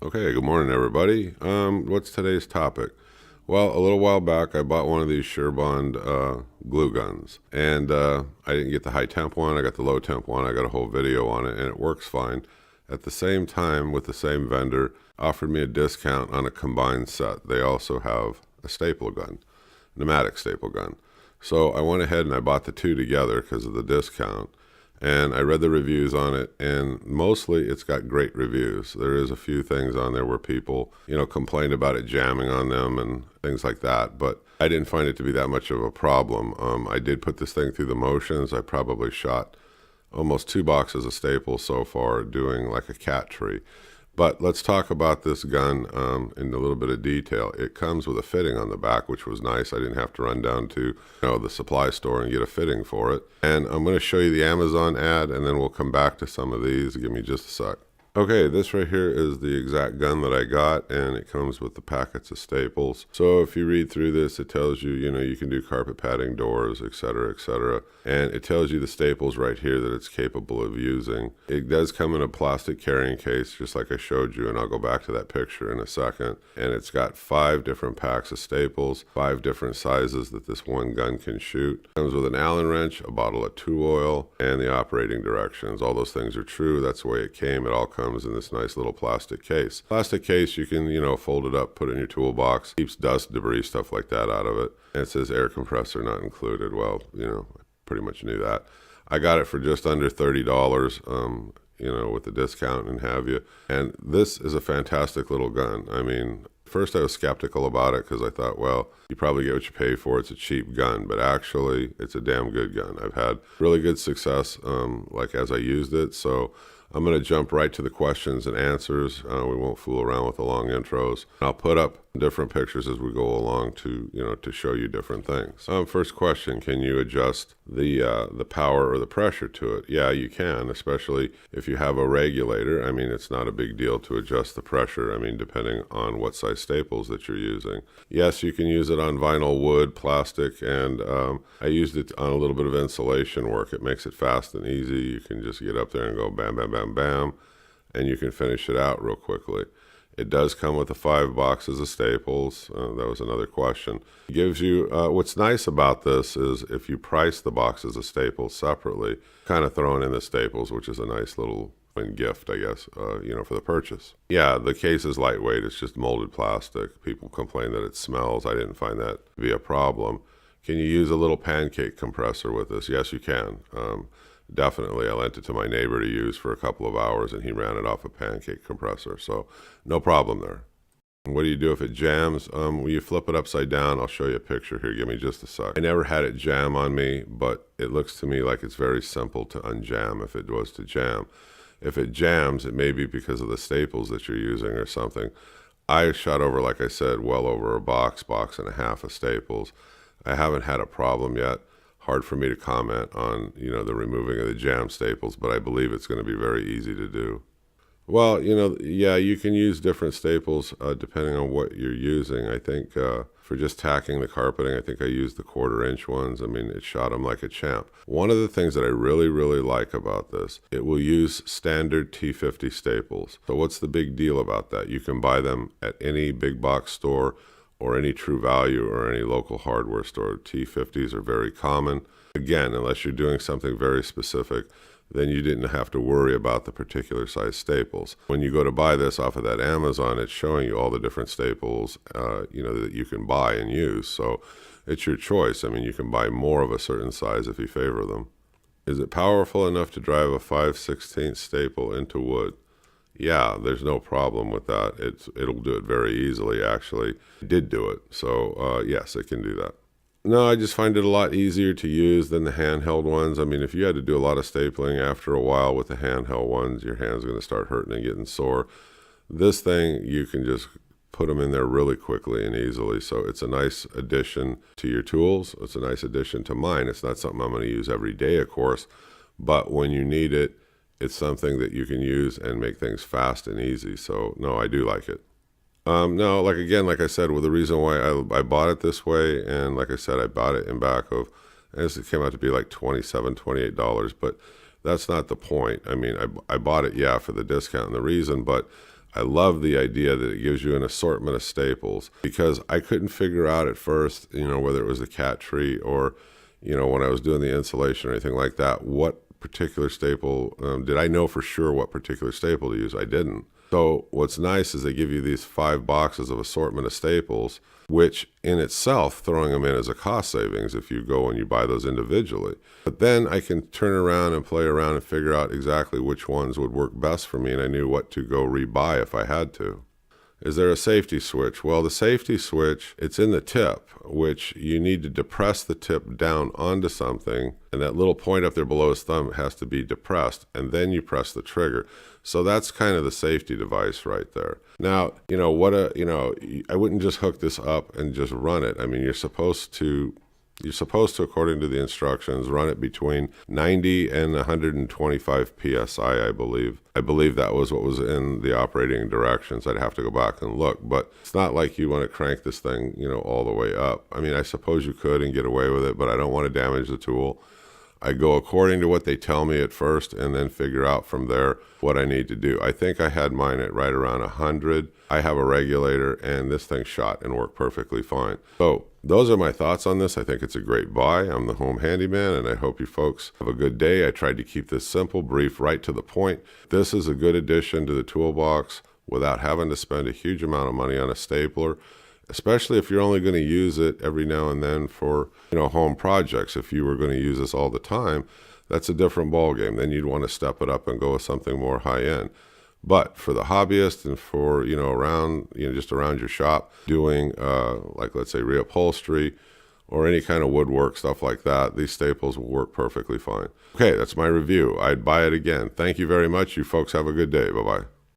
Okay, good morning, everybody. What's today's topic? Well, a little while back, I bought one of these SureBond glue guns, and I didn't get the high temp one. I got the low temp one. I got a whole video on it, and it works fine. At the same time, with the same vendor, offered me a discount on a combined set. They also have a staple gun, pneumatic staple gun. So I went ahead and I bought the two together because of the discount. And I read the reviews on it, and mostly it's got great reviews. There is a few things on there where people, complained about it jamming on them and things like that, but I didn't find it to be that much of a problem. I did put this thing through the motions. I probably shot almost 2 boxes of staples so far doing like a cat tree. But let's talk about this gun in a little bit of detail. It comes with a fitting on the back, which was nice. I didn't have to run down to the supply store and get a fitting for it. And I'm going to show you the Amazon ad, and then we'll come back to some of these. Give me just a sec. Okay, this right here is the exact gun that I got, and it comes with the packets of staples. So if you read through this, it tells you, you can do carpet padding, doors, etc., etc. And it tells you the staples right here that it's capable of using. It does come in a plastic carrying case, just like I showed you, and I'll go back to that picture in a second. And it's got 5 different packs of staples, 5 different sizes that this one gun can shoot. It comes with an Allen wrench, a bottle of tool oil, and the operating directions. All those things are true. That's the way it came. It all comes in this nice little plastic case. Plastic case, you can, fold it up, put it in your toolbox, keeps dust, debris, stuff like that out of it. And it says air compressor not included. Well, I pretty much knew that. I got it for just under $30, with the discount and have you. And this is a fantastic little gun. I mean, first I was skeptical about it because I thought, well, you probably get what you pay for. It's a cheap gun, but actually it's a damn good gun. I've had really good success, as I used it. So I'm going to jump right to the questions and answers. We won't fool around with the long intros. I'll put up different pictures as we go along to, to show you different things. First question, can you adjust the power or the pressure to it? Yeah, you can, especially if you have a regulator. I mean, it's not a big deal to adjust the pressure. I mean, depending on what size staples that you're using. Yes, you can use it on vinyl, wood, plastic, and I used it on a little bit of insulation work. It makes it fast and easy. You can just get up there and go bam, bam, bam, bam, and you can finish it out real quickly. It does come with the 5 boxes of staples. That was another question. It gives you, what's nice about this is if you price the boxes of staples separately, kind of throwing in the staples, which is a nice little gift, I guess, for the purchase. Yeah, the case is lightweight. It's just molded plastic. People complain that it smells. I didn't find that to be a problem. Can you use a little pancake compressor with this? Yes, you can. Definitely. I lent it to my neighbor to use for a couple of hours, and he ran it off a pancake compressor, so no problem there. What do you do if it jams? When you flip it upside down, I'll show you a picture here. Give me just a sec. I never had it jam on me, but it looks to me like it's very simple to unjam if it was to jam. If it jams, it may be because of the staples that you're using or something. I shot over, like I said, well over a box and a half of staples. I haven't had a problem yet. Hard for me to comment on, the removing of the jam staples, but I believe it's going to be very easy to do. Well, yeah, you can use different staples depending on what you're using. I think for just tacking the carpeting, I think I used the 1/4-inch ones. I mean, it shot them like a champ. One of the things that I really, really like about this, it will use standard T50 staples. So what's the big deal about that? You can buy them at any big box store or any True Value or any local hardware store. T50s are very common. Again, unless you're doing something very specific, then you didn't have to worry about the particular size staples. When you go to buy this off of that Amazon, it's showing you all the different staples, that you can buy and use. So it's your choice. I mean, you can buy more of a certain size if you favor them. Is it powerful enough to drive a 5/16 staple into wood? Yeah, there's no problem with that. It'll do it very easily, actually. It did do it, so yes, it can do that. No, I just find it a lot easier to use than the handheld ones. I mean, if you had to do a lot of stapling after a while with the handheld ones, your hand's going to start hurting and getting sore. This thing, you can just put them in there really quickly and easily, so it's a nice addition to your tools. It's a nice addition to mine. It's not something I'm going to use every day, of course, but when you need it, it's something that you can use and make things fast and easy. So no, I do like it. No, like I said, well, the reason why I bought it this way, and like I said, I bought it in back of, and this came out to be like $27, $28, but that's not the point. I mean, I bought it, yeah, for the discount and the reason, but I love the idea that it gives you an assortment of staples, because I couldn't figure out at first, whether it was the cat tree or, when I was doing the insulation or anything like that, what particular staple, did I know for sure what particular staple to use? I didn't. So what's nice is they give you these 5 boxes of assortment of staples, which in itself, throwing them in is a cost savings if you go and you buy those individually. But then I can turn around and play around and figure out exactly which ones would work best for me, and I knew what to go rebuy if I had to. Is there a safety switch? Well, the safety switch, it's in the tip, which you need to depress the tip down onto something, and that little point up there below his thumb has to be depressed, and then you press the trigger. So that's kind of the safety device right there. Now, I wouldn't just hook this up and just run it. I mean, you're supposed to, according to the instructions, run it between 90 and 125 PSI, I believe. I believe that was what was in the operating directions. I'd have to go back and look, but it's not like you want to crank this thing, all the way up. I mean, I suppose you could and get away with it, but I don't want to damage the tool. I go according to what they tell me at first and then figure out from there what I need to do. I think I had mine at right around 100. I have a regulator, and this thing shot and worked perfectly fine. So those are my thoughts on this. I think it's a great buy. I'm the home handyman, and I hope you folks have a good day. I tried to keep this simple, brief, right to the point. This is a good addition to the toolbox without having to spend a huge amount of money on a stapler, especially if you're only going to use it every now and then for, home projects. If you were going to use this all the time, that's a different ballgame. Then you'd want to step it up and go with something more high-end. But for the hobbyist and for, around, just around your shop, doing, like, let's say, reupholstery or any kind of woodwork, stuff like that, these staples will work perfectly fine. Okay, that's my review. I'd buy it again. Thank you very much. You folks have a good day. Bye-bye.